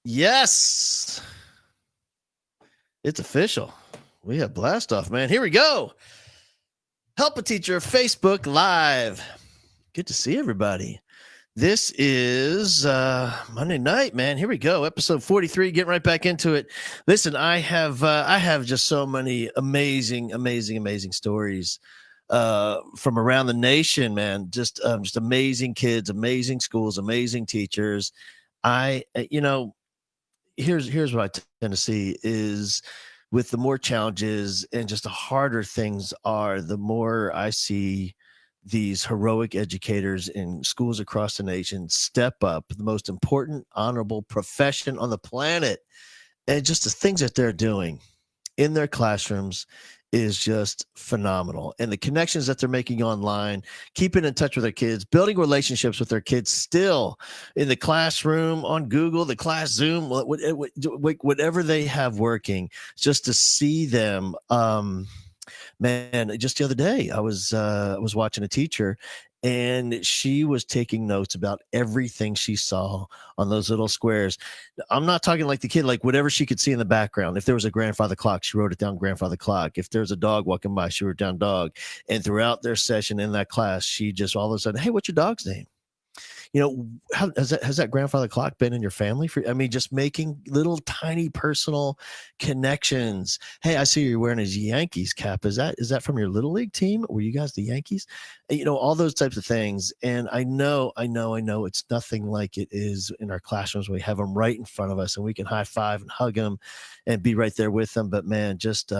Yes, it's official. We have blast off, man. Here we go. Help a Teacher Facebook Live. Good to see everybody. This is Monday night, man. Here we go, episode 43. Getting right back into it. Listen, I have just so many amazing stories from around the nation, man. Just amazing kids, amazing schools, amazing teachers. I, you know, here's what I tend to see is with the more challenges and just the harder things are, the more I see these heroic educators in schools across the nation step up, the most important, honorable profession on the planet, and just the things that they're doing in their classrooms is just phenomenal. And the connections that they're making online, keeping in touch with their kids, building relationships with their kids still in the classroom, on Google, the class Zoom, whatever they have working, just to see them. Man, just the other day, I was watching a teacher, and she was taking notes about everything she saw on those little squares. I'm not talking like the kid, like whatever she could see in the background. If there was a grandfather clock, she wrote it down, grandfather clock. If there's a dog walking by, she wrote down dog. And throughout their session in that class, she just all of a sudden, hey, what's your dog's name? How has that grandfather clock been in your family for? I mean, just making little tiny personal connections. Hey, I see you're wearing a Yankees cap. Is that from your little league team? Were you guys the Yankees? All those types of things. And I know it's nothing like it is in our classrooms. We have them right in front of us, and we can high five and hug them, and be right there with them. But man, just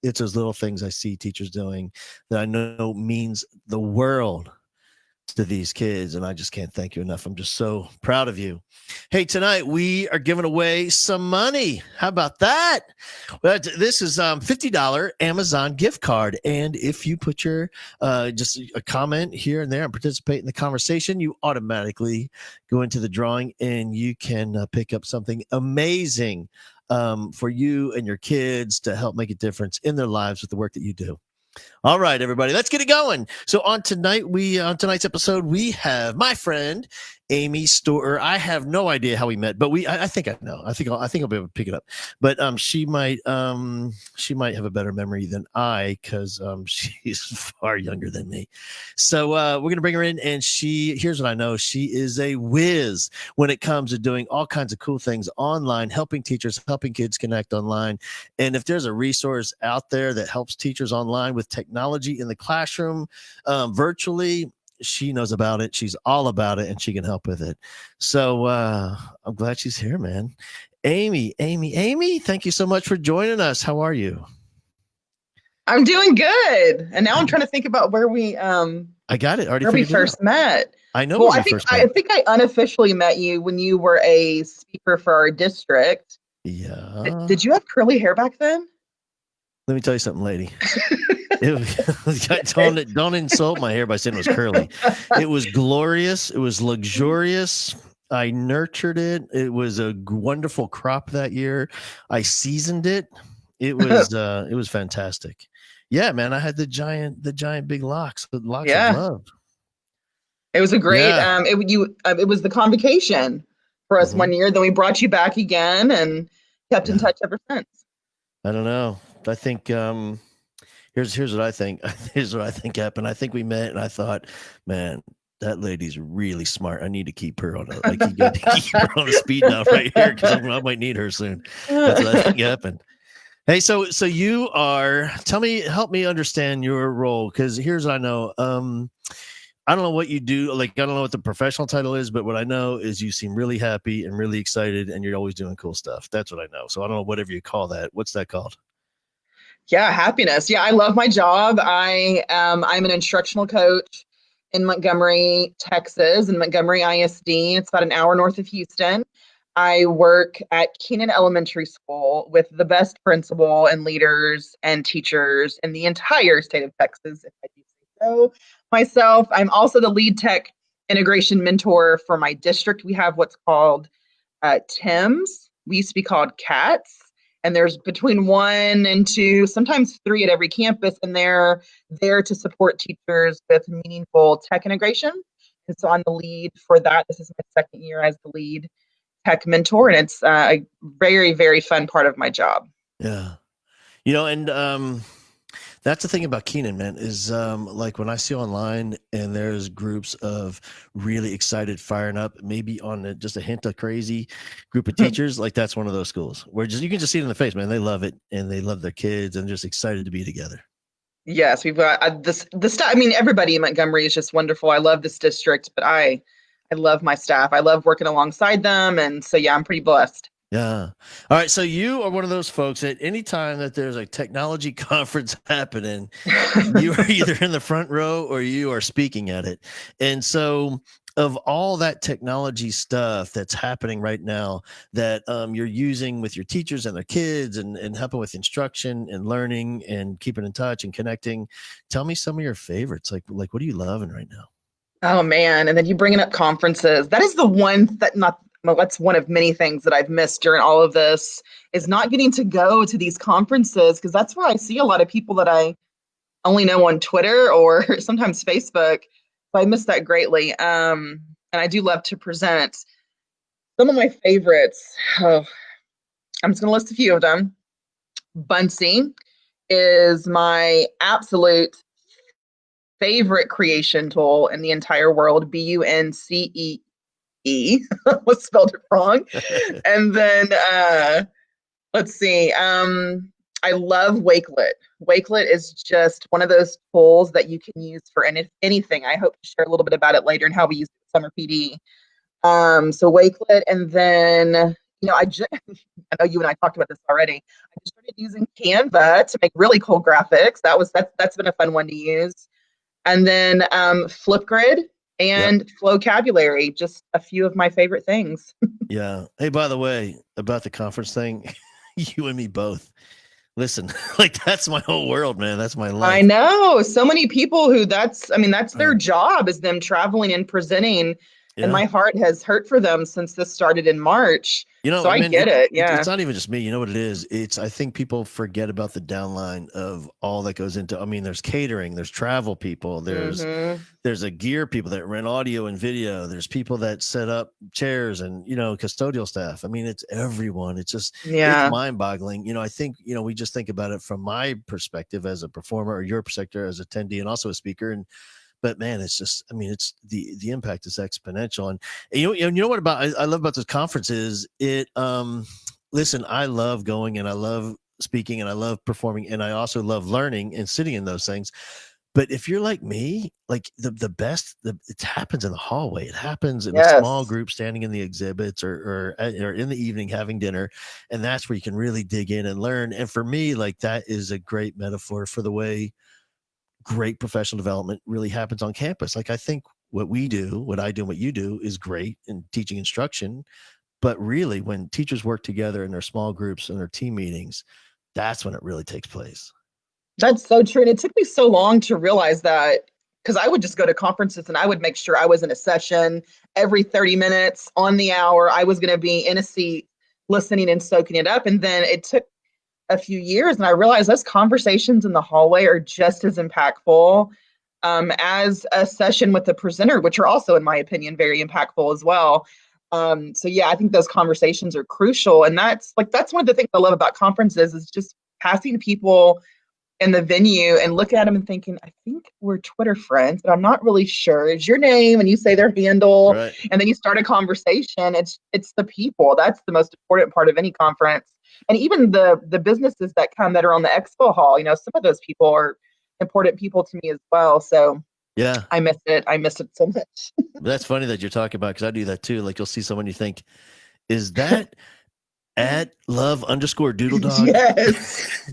it's those little things I see teachers doing that I know means the world to these kids, and I just can't thank you enough. I'm just so proud of you. Hey, tonight we are giving away some money. How about that? Well, this is $50 Amazon gift card, and if you put your just a comment here and there and participate in the conversation, you automatically go into the drawing, and you can pick up something amazing for you and your kids to help make a difference in their lives with the work that you do. All right, everybody, let's get it going. So on tonight's episode, we have my friend Amy Storer. I have no idea how we met, but I think I know. I think I'll be able to pick it up. But she might have a better memory than I, because she's far younger than me. So we're gonna bring her in, and here's what I know: she is a whiz when it comes to doing all kinds of cool things online, helping teachers, helping kids connect online. And if there's a resource out there that helps teachers online with technology in the classroom, virtually, she knows about it. She's all about it, and she can help with it. So I'm glad she's here, man. Amy, thank you so much for joining us. How are you? I'm doing good. And now I'm trying to think about I got it. Already where we figured it out. first met. I know Well, where I we think first I met. think I unofficially met you when you were a speaker for our district. Yeah. Did you have curly hair back then? Let me tell you something, lady. Okay. Don't insult my hair by saying it was curly. It was glorious. It was luxurious. I nurtured it. It was a wonderful crop that year. I seasoned it. It was fantastic. Yeah, man. I had the giant big locks, the locks of Yeah. love. It was a great Yeah. it was the convocation for us Hmm. one year. Then we brought you back again and kept in Yeah. touch ever since. I don't know. I think here's what I think. Here's what I think happened. I think we met, and I thought, man, that lady's really smart. I need to keep her on you got to keep her on a speed dial right here, because I might need her soon. That's what I think happened. Hey, so you are. Help me understand your role, because here's what I know. I don't know what you do. Like, I don't know what the professional title is, but what I know is you seem really happy and really excited, and you're always doing cool stuff. That's what I know. So I don't know whatever you call that. What's that called? Yeah, happiness. Yeah, I love my job. I'm an instructional coach in Montgomery, Texas, in Montgomery ISD. It's about an hour north of Houston. I work at Keenan Elementary School with the best principal and leaders and teachers in the entire state of Texas, if I do say so myself. I'm also the lead tech integration mentor for my district. We have what's called TIMS. We used to be called CATS, and there's between one and two, sometimes three at every campus, and they're there to support teachers with meaningful tech integration. And so I'm the lead for that. This is my second year as the lead. tech mentor, and it's a very, very fun part of my job. Yeah. And that's the thing about Keenan, man, is like when I see online and there's groups of really excited, firing up, maybe on just a hint of crazy group of teachers, like that's one of those schools where you can just see it in the face, man. They love it and they love their kids and just excited to be together. Yes, we've got the staff. I mean, everybody in Montgomery is just wonderful. I love this district, but I love my staff. I love working alongside them, and so yeah, I'm pretty blessed. Yeah. All right. So you are one of those folks that anytime that there's a technology conference happening, you are either in the front row or you are speaking at it. And so, of all that technology stuff that's happening right now that you're using with your teachers and their kids and helping with instruction and learning and keeping in touch and connecting, tell me some of your favorites. Like what are you loving right now? Oh man, and then you bringing up conferences. That is the one that not well, that's one of many things that I've missed during all of this is not getting to go to these conferences because that's where I see a lot of people that I only know on Twitter or sometimes Facebook. So I miss that greatly. And I do love to present. Some of my favorites. Oh, I'm just going to list a few of them. Buncee is my absolute favorite creation tool in the entire world. Buncee. Was spelled it wrong. And then let's see. I love Wakelet. Wakelet is just one of those tools that you can use for anything. I hope to share a little bit about it later and how we use it at Summer PD. So Wakelet, and then I know you and I talked about this already. I just started using Canva to make really cool graphics. That's been a fun one to use. And then Flipgrid Yep. and Flowcabulary, just a few of my favorite things. Yeah. Hey, by the way, about the conference thing, you and me both. Listen, like that's my whole world, man. That's my life. I know so many people who that's their Right. job is them traveling and presenting. And Yeah. my heart has hurt for them since this started in March. So I I mean, get it. it's Yeah. not even just me. You know what it is? I think people forget about the downline of all that goes into. I mean, there's catering, there's travel people, Hmm. there's a gear people that rent audio and video, there's people that set up chairs and custodial staff. I mean, it's everyone. It's Yeah. mind boggling. I think we just think about it from my perspective as a performer or your perspective as attendee and also a speaker but man, it's just, I mean, it's the impact is exponential. And you know what about I love about this conference is listen, I love going and I love speaking and I love performing and I also love learning and sitting in those things. But if you're like me, like the best, it happens in the hallway. It happens in a small Yes. group, standing in the exhibits or in the evening having dinner, and that's where you can really dig in and learn. And for me, like that is a great metaphor for the way great professional development really happens on campus. Like I think what we do, what I do, and what you do is great in teaching instruction. But really, when teachers work together in their small groups and their team meetings, that's when it really takes place. That's so true. And it took me so long to realize that because I would just go to conferences and I would make sure I was in a session every 30 minutes on the hour. I was going to be in a seat listening and soaking it up. And then it took a few years and I realized those conversations in the hallway are just as impactful as a session with the presenter, which are also, in my opinion, very impactful as well. So yeah, I think those conversations are crucial. And that's one of the things I love about conferences is just passing people in the venue and looking at them and thinking, I think we're Twitter friends, but I'm not really sure. Is your name? And you say their handle, Right. and then you start a conversation. It's the people. That's the most important part of any conference. And even the businesses that come that are on the expo hall, some of those people are important people to me as well. So Yeah. I miss it. I miss it so much. That's funny that you're talking about because I do that too. Like you'll see someone you think, is that at love underscore doodle dog? Yes.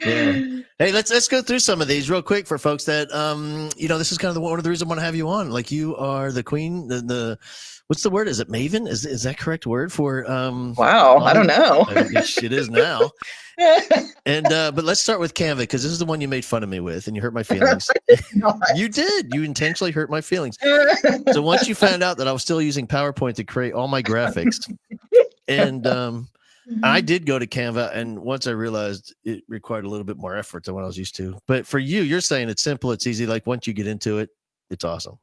Yeah. Hey, let's go through some of these real quick for folks that this is kind of one of the reasons I want to have you on. Like you are the queen, the what's the word? Is it maven? Is that correct word for Wow. I don't know. I think it is now. And but let's start with Canva because this is the one you made fun of me with and you hurt my feelings. You did. You intentionally hurt my feelings. So once you found out that I was still using PowerPoint to create all my graphics, and I did go to Canva, and once I realized it required a little bit more effort than what I was used to. But for you, you're saying it's simple, it's easy. Like once you get into it, it's awesome.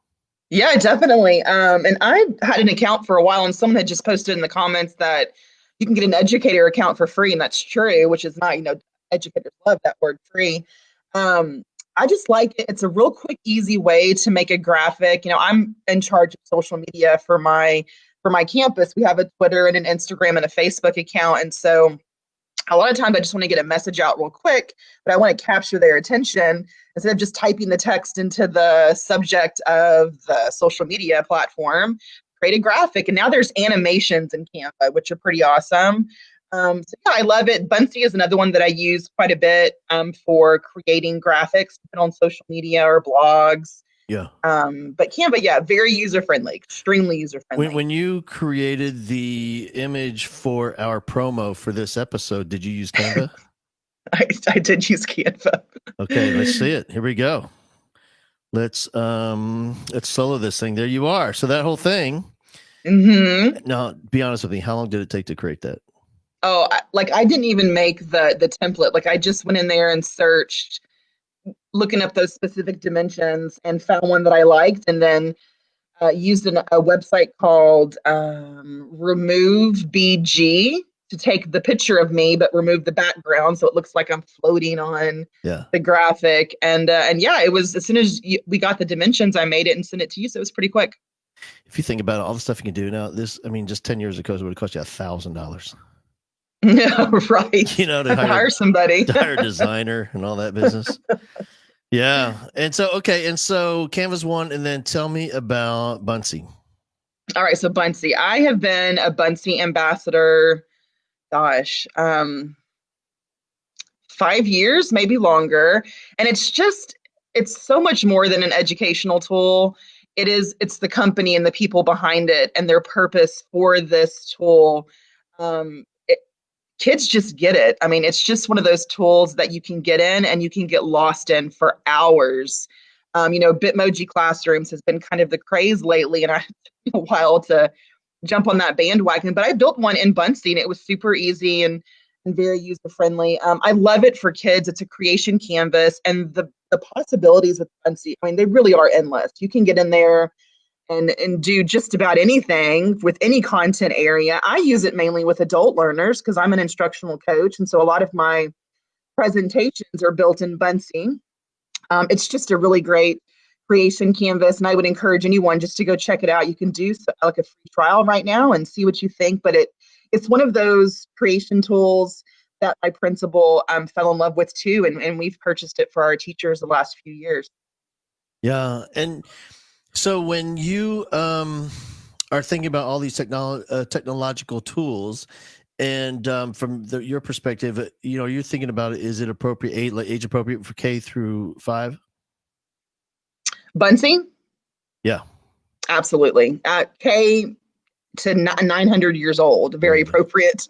Yeah, definitely. And I had an account for a while, and someone had just posted in the comments that you can get an educator account for free, and that's true, which is not, educators love that word free. Um, I just like it. It's a real quick, easy way to make a graphic. I'm in charge of social media for my campus. We have a Twitter and an Instagram and a Facebook account, and so a lot of times I just want to get a message out real quick, but I want to capture their attention instead of just typing the text into the subject of the social media platform, create a graphic. And now there's animations in Canva, which are pretty awesome. So yeah, I love it. Buncee is another one that I use quite a bit for creating graphics on social media or blogs. Yeah. But Canva, yeah, very user friendly, extremely user When friendly. when you created the image for our promo for this episode, did you use Canva? I did use Canva. Okay, let's see it. Here we go. Let's solo this thing. There you are. So that whole thing. hmm Now, be honest with me. How long did it take to create that? Oh, like I didn't even make the template. Like I just went in there and searched, looking up those specific dimensions and found one that I liked, and then used a website called Remove BG to take the picture of me, but remove the background so it looks like I'm floating on Yeah. the graphic. And yeah, it was as soon as we got the dimensions, I made it and sent it to you. So it was pretty quick. If you think about it, all the stuff you can do now, just 10 years ago, it would have cost you $1,000. Yeah, right. To I have to hire hire somebody. to hire a designer and all that business. Yeah. And so Canvas one, and then tell me about Buncee. All right, so Buncee. I have been a Buncee ambassador, gosh, 5 years, maybe longer. And it's so much more than an educational tool. It's the company and the people behind it and their purpose for this tool. Um, it, Kids just get it. I mean, it's just one of those tools that you can get in and you can get lost in for hours. Bitmoji classrooms has been kind of the craze lately, and I took a while to jump on that bandwagon. But I built one in Buncee, and it was super easy and very user friendly. I love it for kids. It's a creation canvas, and the possibilities with Buncee, I mean, they really are endless. You can get in there and do just about anything with any content area. I use it mainly with adult learners because I'm an instructional coach, and so a lot of my presentations are built in Buncee. It's just a really great creation canvas, and I would encourage anyone just to go check it out. You can do like a free trial right now and see what you think. But it's one of those creation tools that my principal fell in love with too, and we've purchased it for our teachers the last few years. Yeah. And so when you are thinking about all these technological tools, and from your perspective, you're thinking about it, is it appropriate, age appropriate for K through 5? Buncee, Yeah. absolutely. K to 900 years old, very Mhm. appropriate.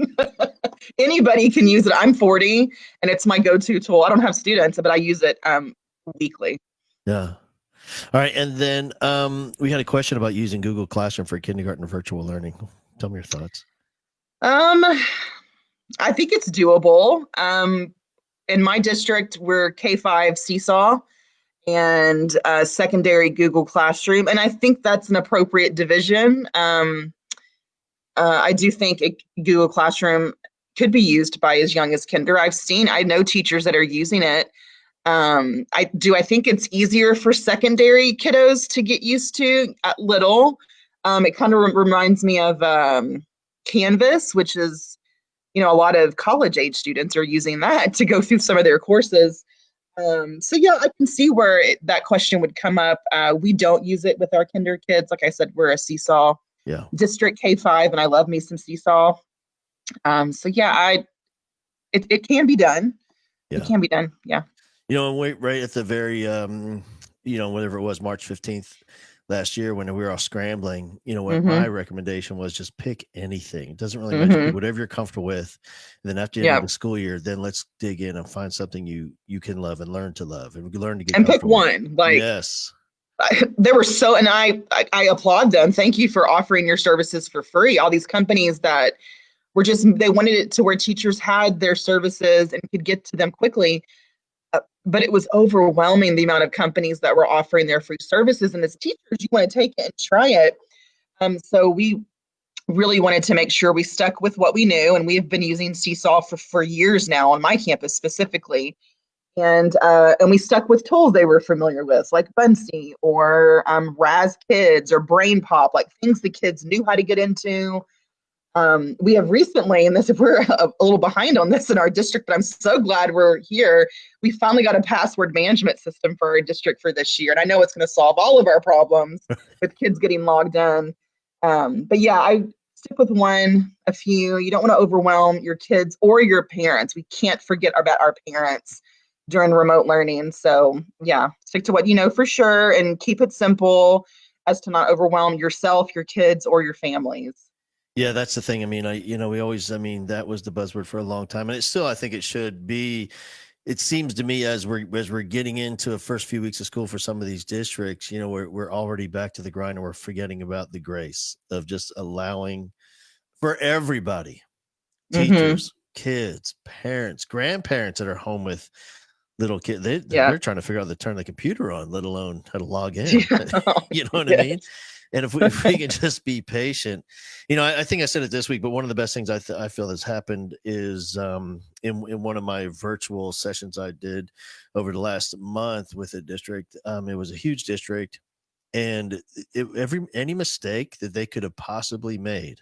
Anybody can use it. I'm 40, and it's my go-to tool. I don't have students, but I use it weekly. Yeah. All right. And then we had a question about using Google Classroom for kindergarten virtual learning. Tell me your thoughts. Um, I think it's doable. In my district, we're K-5 Seesaw and secondary Google Classroom, and I think that's an appropriate division. I do think Google Classroom could be used by as young as kinder. I know teachers that are using it. I think it's easier for secondary kiddos to get used to at little. It kind of reminds me of Canvas, which is, a lot of college age students are using that to go through some of their courses. So yeah, I can see where that question would come up. We don't use it with our kinder kids. Like I said, we're a Seesaw Yeah. district K-5, and I love me some Seesaw. So yeah, it can be done. It Yeah. can be done. Yeah. And wait, right at the very, whatever it was, March 15th last year, when we were all scrambling, what my Mm-hmm. recommendation was, just pick anything. It doesn't really matter. Pick Mm-hmm. whatever you're comfortable with. And then after the end Yeah. of the school year, then let's dig in and find something you can love and learn to love and learn to get And pick comfortable with. one. Like Yes. there were and I applaud them. Thank you for offering your services for free. All these companies that they wanted it to where teachers had their services and could get to them quickly. but it was overwhelming the amount of companies that were offering their free services. And as teachers, you want to take it and try it. So we really wanted to make sure we stuck with what we knew. And we've been using Seesaw for years now on my campus specifically. And we stuck with tools they were familiar with, like Bunsy or Raz Kids or Brain Pop, like things the kids knew how to get into. We have recently, and this we're a little behind on this in our district, but I'm so glad we're here. We finally got a password management system for our district for this year, and I know it's going to solve all of our problems with kids getting logged in. But yeah, I stick with one, a few. You don't want to overwhelm your kids or your parents. We can't forget about our parents during remote learning. So yeah, stick to what you know for sure, and keep it simple as to not overwhelm yourself, your kids, or your families. Yeah, that's the thing. I mean, we always, that was the buzzword for a long time, and it still, I think it should be. It seems to me as we're getting into the first few weeks of school for some of these districts, we're already back to the grind, and we're forgetting about the grace of just allowing for everybody, Mm-hmm. teachers, kids, parents, grandparents that are home with little kids. Yeah. They're trying to figure out how to turn the computer on, let alone how to log in. Yeah. You know what I mean? Yes. And if we can just be patient, I think I said it this week, but one of the best things I feel has happened is in one of my virtual sessions I did over the last month with a district. It was a huge district, and any mistake that they could have possibly made,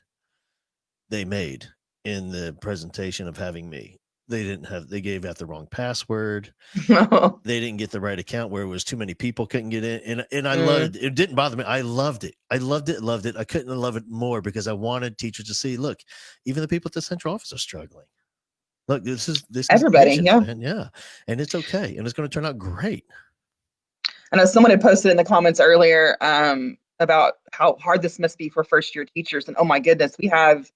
they made in the presentation of having me. They gave out the wrong password. They didn't get the right account where it was too many people couldn't get in. And I loved it. It didn't bother me. I loved it. I loved it. Loved it. I couldn't love it more because I wanted teachers to see, look, even the people at the central office are struggling. Look, this is Everybody. patience, Yeah. man. Yeah. And it's okay. And it's going to turn out great. I know someone had posted in the comments earlier about how hard this must be for first year teachers. And oh my goodness, we have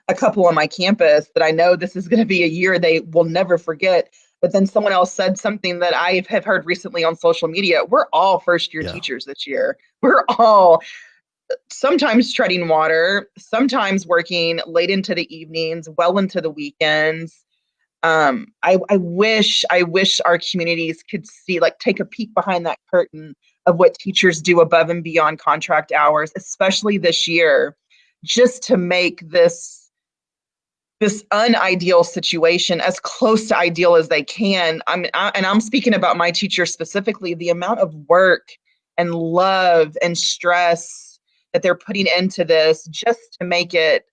a couple on my campus that I know this is going to be a year they will never forget. But then someone else said something that I have heard recently on social media. We're all first year Yeah. teachers this year. We're all sometimes treading water, sometimes working late into the evenings, well into the weekends. I wish our communities could see, like, take a peek behind that curtain of what teachers do above and beyond contract hours, especially this year, just to make this unideal situation as close to ideal as they can. And I'm speaking about my teachers specifically, the amount of work and love and stress that they're putting into this just to make it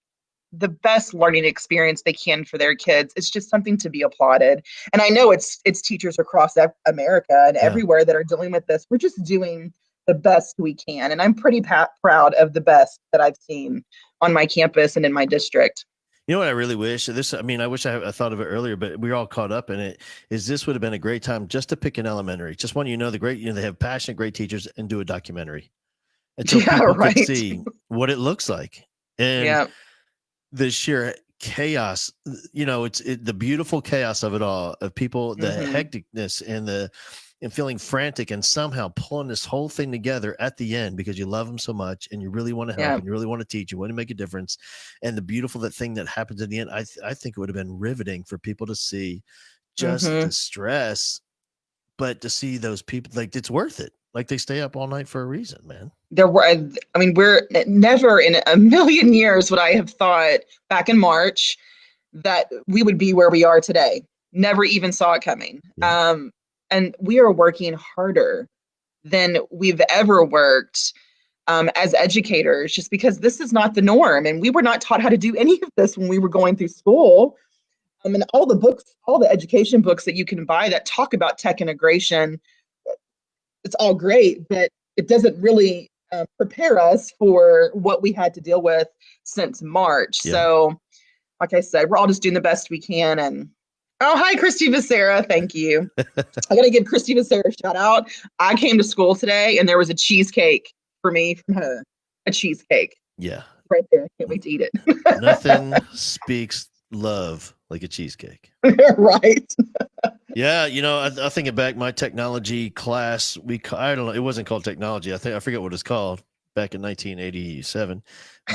the best learning experience they can for their kids. It's just something to be applauded. And I know it's teachers across America and Yeah. everywhere that are dealing with this. We're just doing the best we can. And I'm pretty proud of the best that I've seen on my campus and in my district. You know what I really wish? I wish I thought of it earlier, but we were all caught up in it. Is this would have been a great time just to pick an elementary, just one, they have passionate, great teachers, and do a documentary. And so Yeah, people could right. see what it looks like. And Yeah. the sheer chaos, it's the beautiful chaos of it all, of people, the Mm-hmm. hecticness and feeling frantic and somehow pulling this whole thing together at the end because you love them so much and you really want to help Yeah. and you really want to teach, you want to make a difference. And the beautiful thing that happens at the end, I think it would have been riveting for people to see just Mm-hmm. the stress, but to see those people, like, it's worth it. Like, they stay up all night for a reason, man. There were, I mean, we're never in a million years would I have thought back in March that we would be where we are today. Never even saw it coming. Yeah. And we are working harder than we've ever worked as educators, just because this is not the norm. And we were not taught how to do any of this when we were going through school. And all the books, all the education books that you can buy that talk about tech integration, it's all great, but it doesn't really prepare us for what we had to deal with since March. Yeah. So, like I said, we're all just doing the best we can. And oh, hi, Christy Becerra. Thank you. I got to give Christy Becerra a shout out. I came to school today and there was a cheesecake for me from her. A cheesecake Yeah. right there. I can't wait to eat it. Nothing speaks love like a cheesecake. Right. Yeah, I think it back my technology class. I don't know. It wasn't called technology. I forget what it's called back in 1987.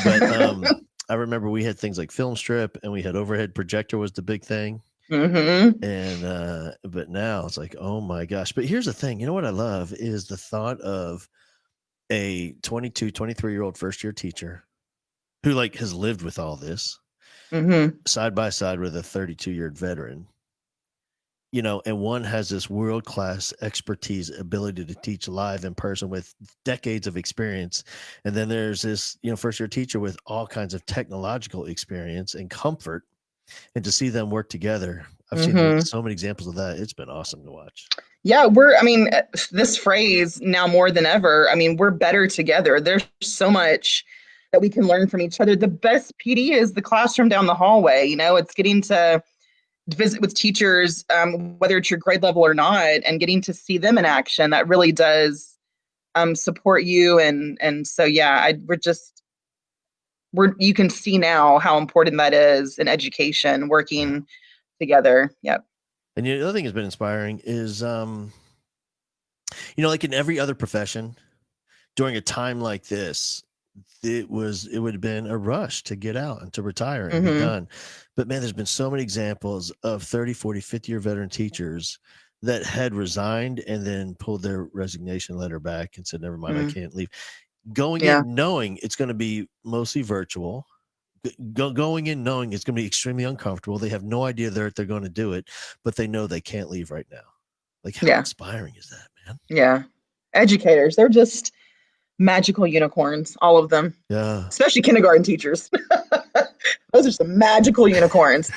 But I remember we had things like film strip and we had overhead projector was the big thing. Mm-hmm. And but now it's like, oh my gosh. But here's the thing, you know what I love is the thought of a 22, 23-year-old first year teacher who like has lived with all this Mm-hmm. side by side with a 32-year veteran, you know, and one has this world class expertise, ability to teach live in person with decades of experience. And then there's this, you know, first year teacher with all kinds of technological experience and comfort. And to see them work together, I've seen Mm-hmm. so many examples of that. It's been awesome to watch. Yeah, this phrase now more than ever, I mean, we're better together. There's so much that we can learn from each other. The best PD is the classroom down the hallway. You know, it's getting to visit with teachers, whether it's your grade level or not, and getting to see them in action. That really does support you. And so, yeah, you can see now how important that is in education, Yeah. working together. Yep. And the other thing that's been inspiring is, you know, like in every other profession, during a time like this, it would have been a rush to get out and to retire and be Mm-hmm. done. But man, there's been so many examples of 30, 40, 50-year veteran teachers that had resigned and then pulled their resignation letter back and said, never mind, I Mm-hmm. can't leave. Going Yeah. in knowing it's going to be mostly virtual, going in knowing it's going to be extremely uncomfortable. They have no idea they're going to do it, but they know they can't leave right now. Like, how Yeah. inspiring is that, man? Yeah. Educators, they're just magical unicorns, all of them, Yeah. especially kindergarten teachers. Those are some magical unicorns.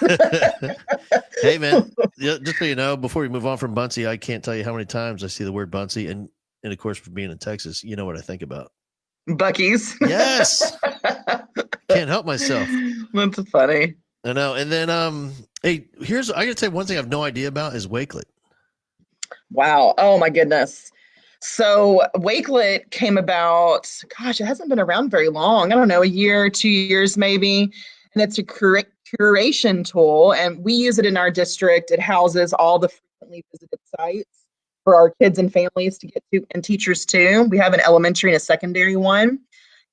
Hey, man, yeah, just so you know, before we move on from Bunsey, I can't tell you how many times I see the word Bunsey. And of course, for being in Texas, you know what I think about. Bucky's. Yes. Can't help myself. That's funny. I know. And then, hey, I got to say one thing I have no idea about is Wakelet. Wow. Oh my goodness. So Wakelet came about, gosh, it hasn't been around very long. I don't know, a year, 2 years maybe. And it's a curation tool. And we use it in our district. It houses all the frequently visited sites for our kids and families to get to and teachers too. We have an elementary and a secondary one.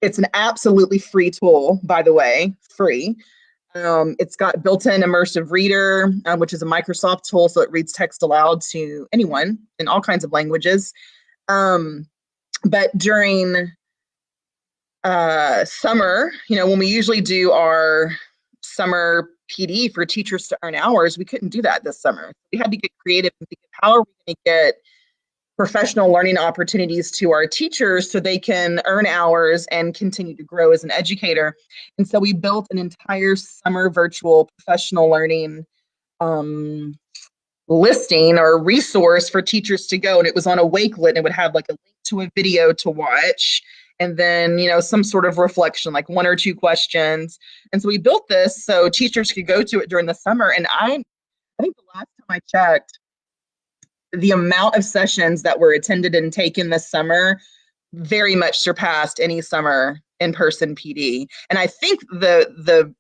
It's an absolutely free tool, by the way, free. It's got built-in immersive reader, which is a Microsoft tool, so it reads text aloud to anyone in all kinds of languages. Um, but during summer, you know, when we usually do our summer PD for teachers to earn hours, we couldn't do that this summer. We had to get creative and think of how are we going to get professional learning opportunities to our teachers so they can earn hours and continue to grow as an educator. And so we built an entire summer virtual professional learning um, listing or resource for teachers to go. And it was on a Wakelet and it would have like a link to a video to watch and then, you know, some sort of reflection, like one or two questions. And so we built this so teachers could go to it during the summer. And I think the last time I checked, the amount of sessions that were attended and taken this summer very much surpassed any summer in-person PD. And I think the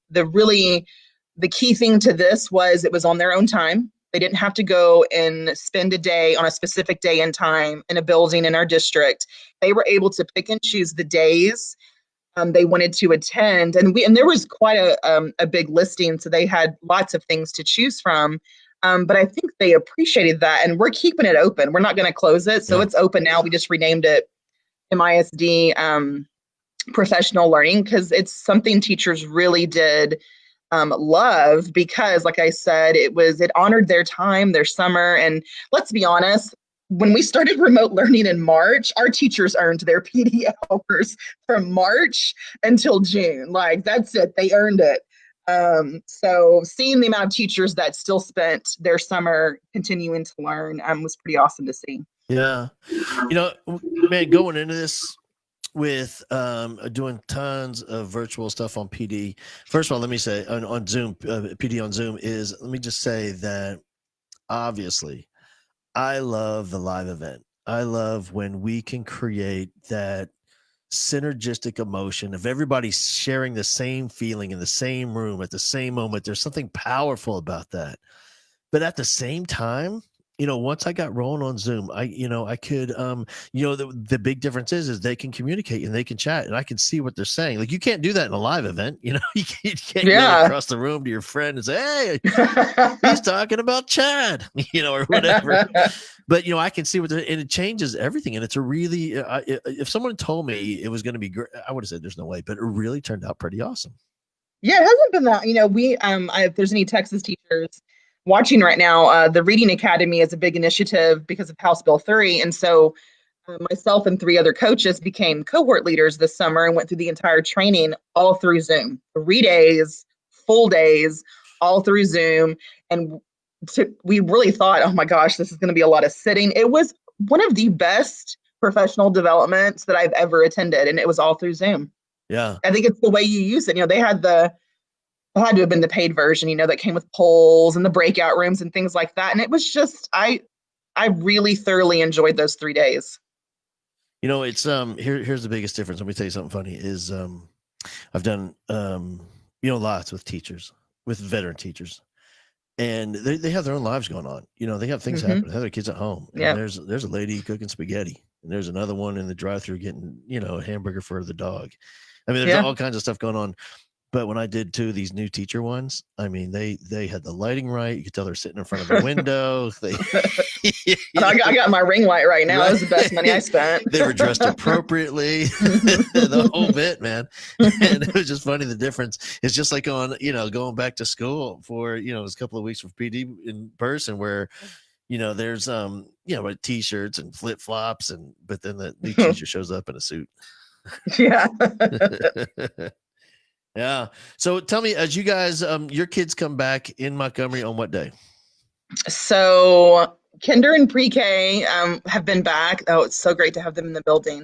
key thing to this was it was on their own time. They didn't have to go and spend a day on a specific day and time in a building in our district. They were able to pick and choose the days they wanted to attend, and there was quite a big listing, so they had lots of things to choose from. But I think they appreciated that, and we're keeping it open. We're not going to close it, so Yeah. it's open now. We just renamed it MISD Professional Learning because it's something teachers really did love because, like I said, it honored their time, their summer, and let's be honest. When we started remote learning in March, our teachers earned their PD hours from March until June. Like that's it, they earned it. So seeing the amount of teachers that still spent their summer continuing to learn was pretty awesome to see. Yeah. You know, man, going into this with doing tons of virtual stuff on PD. First of all, let me say on Zoom, PD on Zoom let me just say that obviously I love the live event. I love when we can create that synergistic emotion of everybody sharing the same feeling in the same room at the same moment. There's something powerful about that. But at the same time, once I got rolling on Zoom, I could, the big difference is they can communicate and they can chat and I can see what they're saying. Like you can't do that in a live event. You can't yell Yeah. across the room to your friend and say, "Hey, he's talking about Chad," or whatever. But I can see and it changes everything. And it's a really, if someone told me it was going to be great, I would have said there's no way. But it really turned out pretty awesome. Yeah, it hasn't been that. If there's any Texas teachers watching right now, the Reading Academy is a big initiative because of House Bill 3. And so myself and three other coaches became cohort leaders this summer and went through the entire training all through Zoom, 3 days, full days, all through Zoom. And we really thought, oh my gosh, this is going to be a lot of sitting. It was one of the best professional developments that I've ever attended, and it was all through Zoom. Yeah. I think it's the way you use it. It had to have been the paid version, that came with polls and the breakout rooms and things like that. And it was just, I really thoroughly enjoyed those 3 days. It's here's the biggest difference. Let me tell you something funny is I've done lots with teachers, with veteran teachers. And they have their own lives going on. They have things happen. They have their kids at home. And Yeah. there's a lady cooking spaghetti. And there's another one in the drive-thru getting, a hamburger for the dog. I mean, there's all kinds of stuff going on. But when I did two of these new teacher ones, I mean, they had the lighting right. You could tell they're sitting in front of the window. I got my ring light right now. Right. It was the best money I spent. They were dressed appropriately, the whole bit, man. And it was just funny. The difference. It's just like going back to school for, it was a couple of weeks for PD in person where, there's, t-shirts and flip flops but then the new teacher shows up in a suit. Yeah. Yeah. So tell me, as you guys, your kids come back in Montgomery on what day? So kinder and pre-K have been back. Oh, it's so great to have them in the building.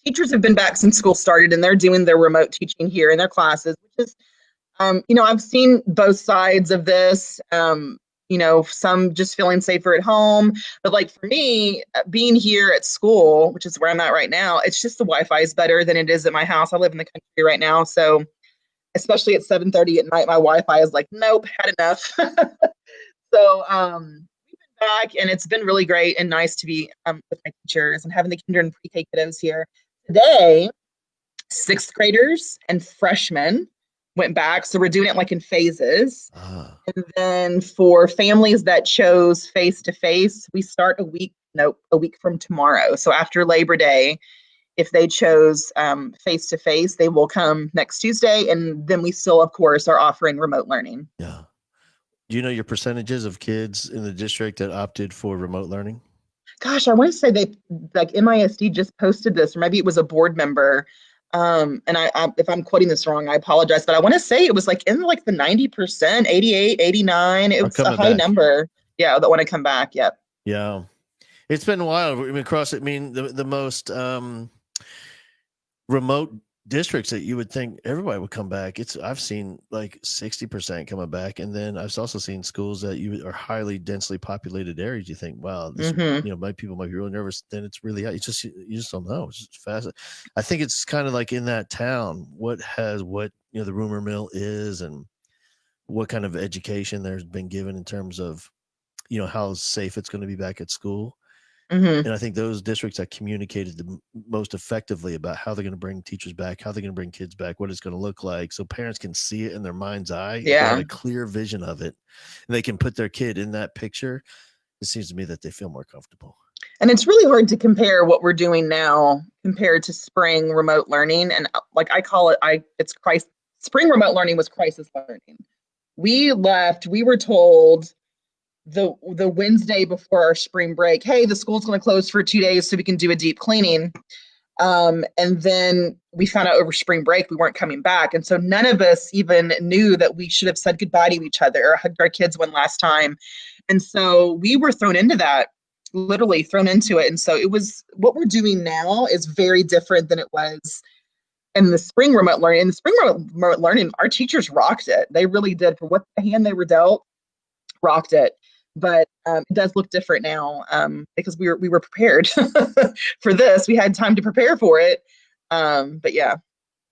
Teachers have been back since school started, and they're doing their remote teaching here in their classes, which is, I've seen both sides of this. Some just feeling safer at home. But like for me, being here at school, which is where I'm at right now, it's just the Wi-Fi is better than it is at my house. I live in the country right now. So especially at 7:30 at night, my Wi-Fi is like, nope, had enough. So we've been back, and it's been really great and nice to be with my teachers and having the kinder and pre-K kiddos here. Today, sixth graders and freshmen went back. So we're doing it like in phases. And then for families that chose face-to-face, we start a week from tomorrow. So after Labor Day, if they chose face-to-face, they will come next Tuesday. And then we still, of course, are offering remote learning. Yeah. Do you know your percentages of kids in the district that opted for remote learning? Gosh, I want to say MISD just posted this, or maybe it was a board member. And I if I'm quoting this wrong, I apologize, but I want to say it was like in like the 90%, 88, 89. It's a high number. Yeah, that want to come back. Yep. Yeah. It's been a while. I mean, the most remote districts that you would think everybody would come back. I've seen like 60% coming back. And then I've also seen schools that are highly densely populated areas. You think, wow, this, people might be really nervous. Then it's really, you just don't know. It's just fast. I think it's kind of like in that town, what the rumor mill is and what kind of education there's been given in terms of, how safe it's going to be back at school. And I think those districts that communicated the most effectively about how they're going to bring teachers back, how they're going to bring kids back, what it's going to look like, so parents can see it in their mind's eye. Yeah. They have a clear vision of it, and they can put their kid in that picture. It seems to me that they feel more comfortable. And it's really hard to compare what we're doing now compared to spring remote learning. And like I call it, spring remote learning was crisis learning. We were told the Wednesday before our spring break, hey, the school's going to close for 2 days so we can do a deep cleaning. And then we found out over spring break we weren't coming back. And so none of us even knew that we should have said goodbye to each other or hugged our kids one last time. And so we were thrown into that, literally thrown into it. And so what we're doing now is very different than it was in the spring remote learning. In the spring remote learning, our teachers rocked it. They really did. For what the hand they were dealt, rocked it. But it does look different now because we were prepared for this. We had time to prepare for it. But yeah.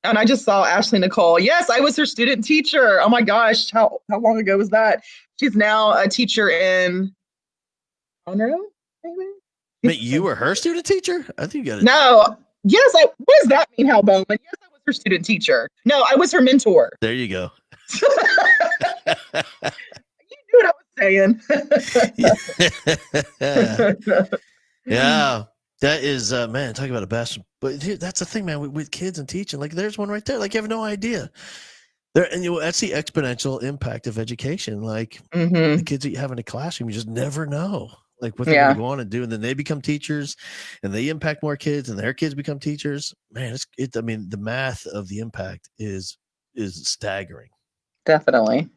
And I just saw Ashley Nicole. Yes, I was her student teacher. Oh my gosh, how long ago was that? She's now a teacher in Monroe, maybe? Mate, you were her student teacher? I think you got it. No. Yes, what does that mean, Hal Bowman? Yes, I was her student teacher. No, I was her mentor. There you go. You knew what I was saying. Yeah. That is, man, talking about a bastard. But that's the thing, man, with kids and teaching. Like, there's one right there. Like, you have no idea. There, and that's the exponential impact of education. Like, the kids that you have in a classroom, you just never know like what they're going to go on and do, and then they become teachers, and they impact more kids, and their kids become teachers. Man, I mean, the math of the impact is staggering. Definitely.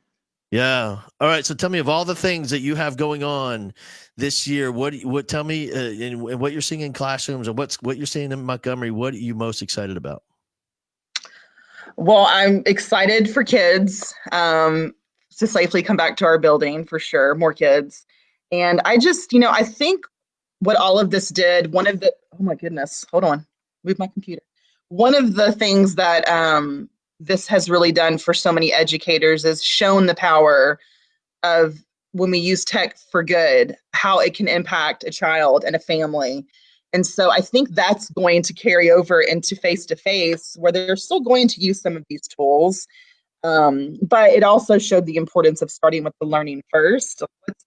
Yeah. All right. So tell me, of all the things that you have going on this year, what tell me and what you're seeing in classrooms, and what you're seeing in Montgomery. What are you most excited about? Well, I'm excited for kids to safely come back to our building for sure, more kids. And I just, I think what all of this did, oh my goodness, hold on, move my computer. One of the things that this has really done for so many educators is shown the power of when we use tech for good, how it can impact a child and a family. And so I think that's going to carry over into face to face, where they're still going to use some of these tools. But it also showed the importance of starting with the learning first.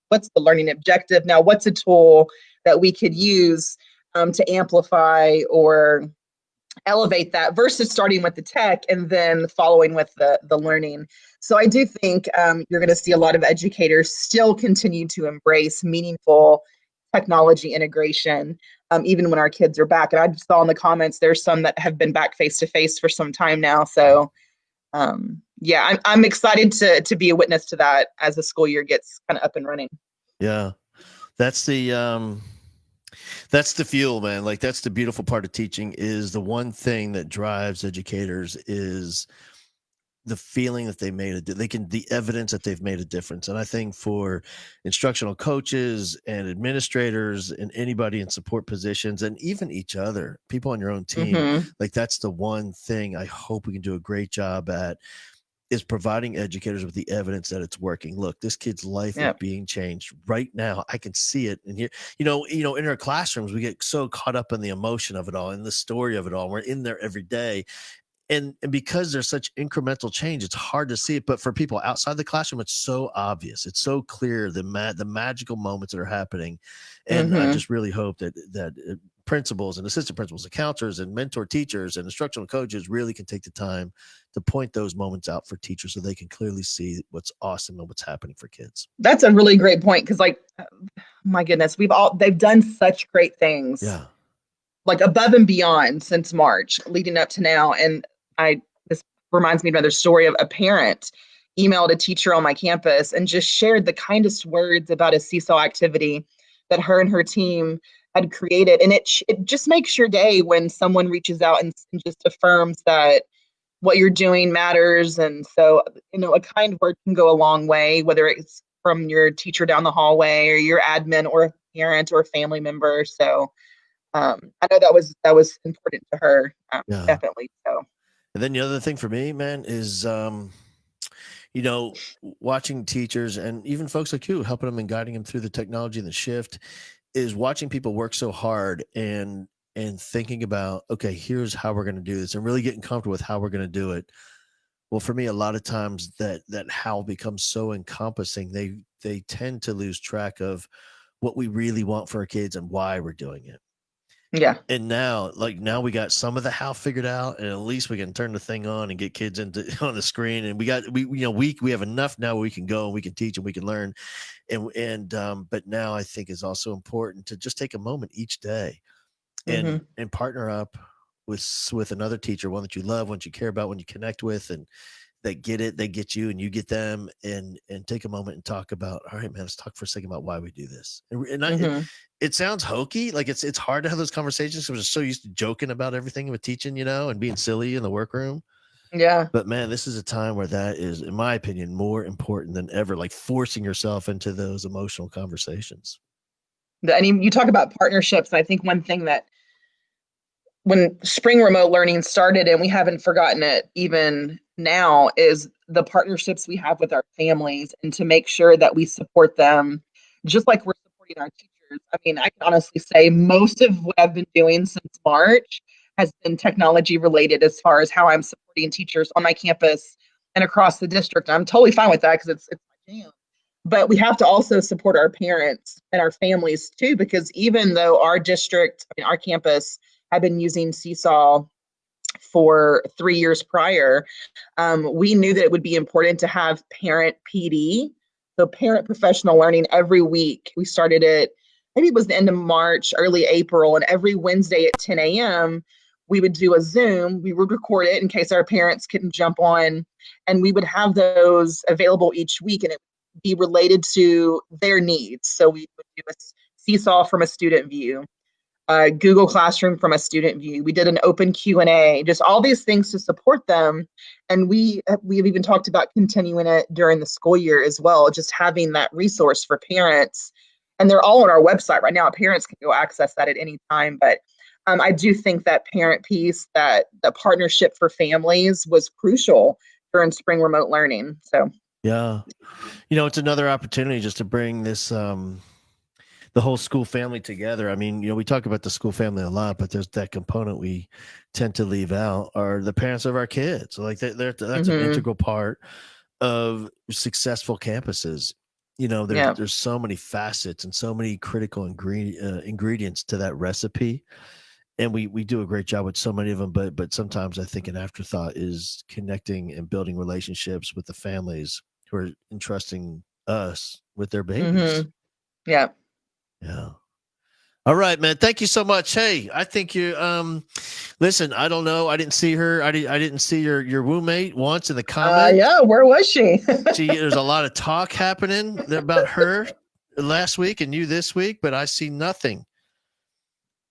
What's the learning objective? Now, what's a tool that we could use to amplify or elevate that versus starting with the tech and then following with the learning. So I do think you're going to see a lot of educators still continue to embrace meaningful technology integration, even when our kids are back. And I saw in the comments, there's some that have been back face to face for some time now. So yeah, I'm excited to be a witness to that as the school year gets kind of up and running. Yeah, that's the fuel, man. Like, that's the beautiful part of teaching, is the one thing that drives educators is the feeling that the evidence that they've made a difference. And I think for instructional coaches and administrators and anybody in support positions, and even each other, people on your own team, like, that's the one thing I hope we can do a great job at, is providing educators with the evidence that it's working. Look, this kid's life is being changed right now. I can see it. And here, in our classrooms, we get so caught up in the emotion of it all and the story of it all. We're in there every day. And because there's such incremental change, it's hard to see it. But for people outside the classroom, it's so obvious. It's so clear, the magical moments that are happening. And I just really hope that principals and assistant principals and counselors and mentor teachers and instructional coaches really can take the time to point those moments out for teachers so they can clearly see what's awesome and what's happening for kids. That's a really great point, because, like, my goodness, they've done such great things. Yeah. Like, above and beyond since March leading up to now. And this reminds me of another story of a parent emailed a teacher on my campus and just shared the kindest words about a seesaw activity that her and her team had created. And it just makes your day when someone reaches out and just affirms that what you're doing matters. And so, a kind word can go a long way, whether it's from your teacher down the hallway or your admin or a parent or a family member. So I know that was important to her, definitely. So. And then the other thing for me, man, is watching teachers and even folks like you, helping them and guiding them through the technology and the shift, is watching people work so hard and thinking about, okay, here's how we're going to do this, and really getting comfortable with how we're going to do it. Well, for me, a lot of times that how becomes so encompassing, they tend to lose track of what we really want for our kids and why we're doing it. Yeah. And now we got some of the how figured out, and at least we can turn the thing on and get kids on the screen. And we have enough now where we can go and we can teach and we can learn. But now I think it's also important to just take a moment each day and partner up with another teacher, one that you love, one that you care about, one you connect with, and they get it, they get you, and you get them, and take a moment and talk about, all right, man, let's talk for a second about why we do this. It sounds hokey. Like, it's hard to have those conversations because we're so used to joking about everything with teaching, and being silly in the workroom. Yeah. But man, this is a time where that is, in my opinion, more important than ever, like forcing yourself into those emotional conversations. You talk about partnerships. I think one thing that when spring remote learning started, and we haven't forgotten it even now, is the partnerships we have with our families, and to make sure that we support them just like we're supporting our teachers I mean, I can honestly say most of what I've been doing since March has been technology related as far as how I'm supporting teachers on my campus and across the district. I'm totally fine with that because it's my jam. But we have to also support our parents and our families too, because even though our district, I mean, our campus had been using Seesaw for 3 years prior, we knew that it would be important to have parent PD, so parent professional learning every week. We started it, maybe it was the end of March, early April, and every Wednesday at 10 a.m., we would do a Zoom. We would record it in case our parents couldn't jump on, and we would have those available each week, and it would be related to their needs. So we would do a Seesaw from a student view, Google Classroom from a student view. We did an open Q&A, just all these things to support them. And we've even talked about continuing it during the school year as well, just having that resource for parents. And they're all on our website right now. Parents can go access that at any time. But I do think that parent piece, that the partnership for families was crucial during spring remote learning. So Yeah. It's another opportunity just to bring this the whole school family together. I mean, we talk about the school family a lot, but there's that component we tend to leave out are the parents of our kids. Like that's an integral part of successful campuses. There's so many facets and so many critical ingredients to that recipe. And we do a great job with so many of them, but sometimes I think an afterthought is connecting and building relationships with the families who are entrusting us with their babies. Yeah. Yeah. All right, man. Thank you so much. Hey, I think you listen, I don't know. I didn't see her. I didn't see your roommate once in the comments. Yeah, where was she? There's a lot of talk happening about her last week and you this week, but I see nothing.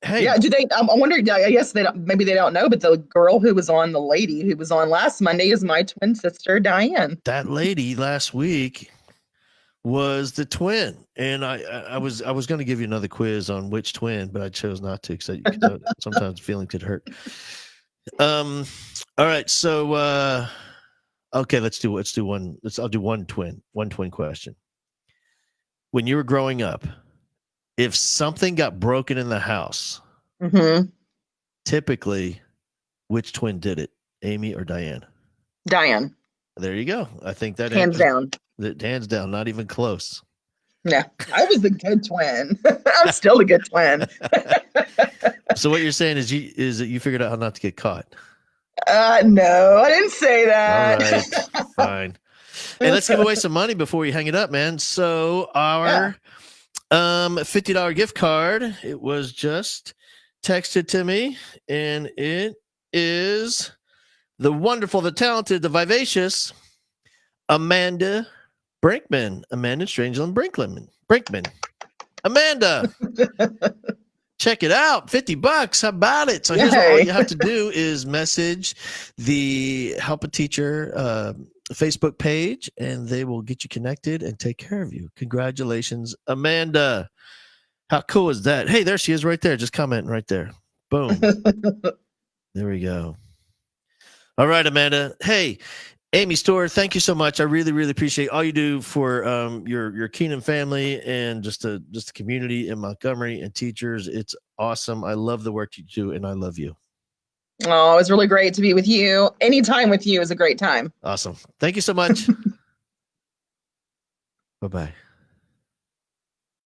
Hey. Yeah, do they I wonder, I guess maybe they don't know, but the lady who was on last Monday is my twin sister, Diane. That lady last week was the twin, and I was going to give you another quiz on which twin, but I chose not to because sometimes feeling could hurt. All right, so okay, I'll do one twin question. When you were growing up, if something got broken in the house, typically, which twin did it, Amy or Diane? Diane. There you go. I think that hands down. Hands down, not even close. Yeah, I was the good twin. I'm still a good twin. So what you're saying is that you figured out how not to get caught? No, I didn't say that. All right, fine. Hey, let's give away some money before we hang it up, man. So our $50 gift card, it was just texted to me, and it is the wonderful, the talented, the vivacious Amanda Brinkman. Amanda Strangeland Brinkman. Amanda. Check it out. $50. How about it? So here's all you have to do is message the Help a Teacher Facebook page, and they will get you connected and take care of you. Congratulations, Amanda. How cool is that? Hey, there she is right there. Just commenting right there. Boom. There we go. All right, Amanda. Hey, Amy Storr, thank you so much. I really, really appreciate all you do for your Keenan family and just the community in Montgomery and teachers. It's awesome. I love the work you do, and I love you. Oh, it was really great to be with you. Anytime with you is a great time. Awesome. Thank you so much. Bye-bye.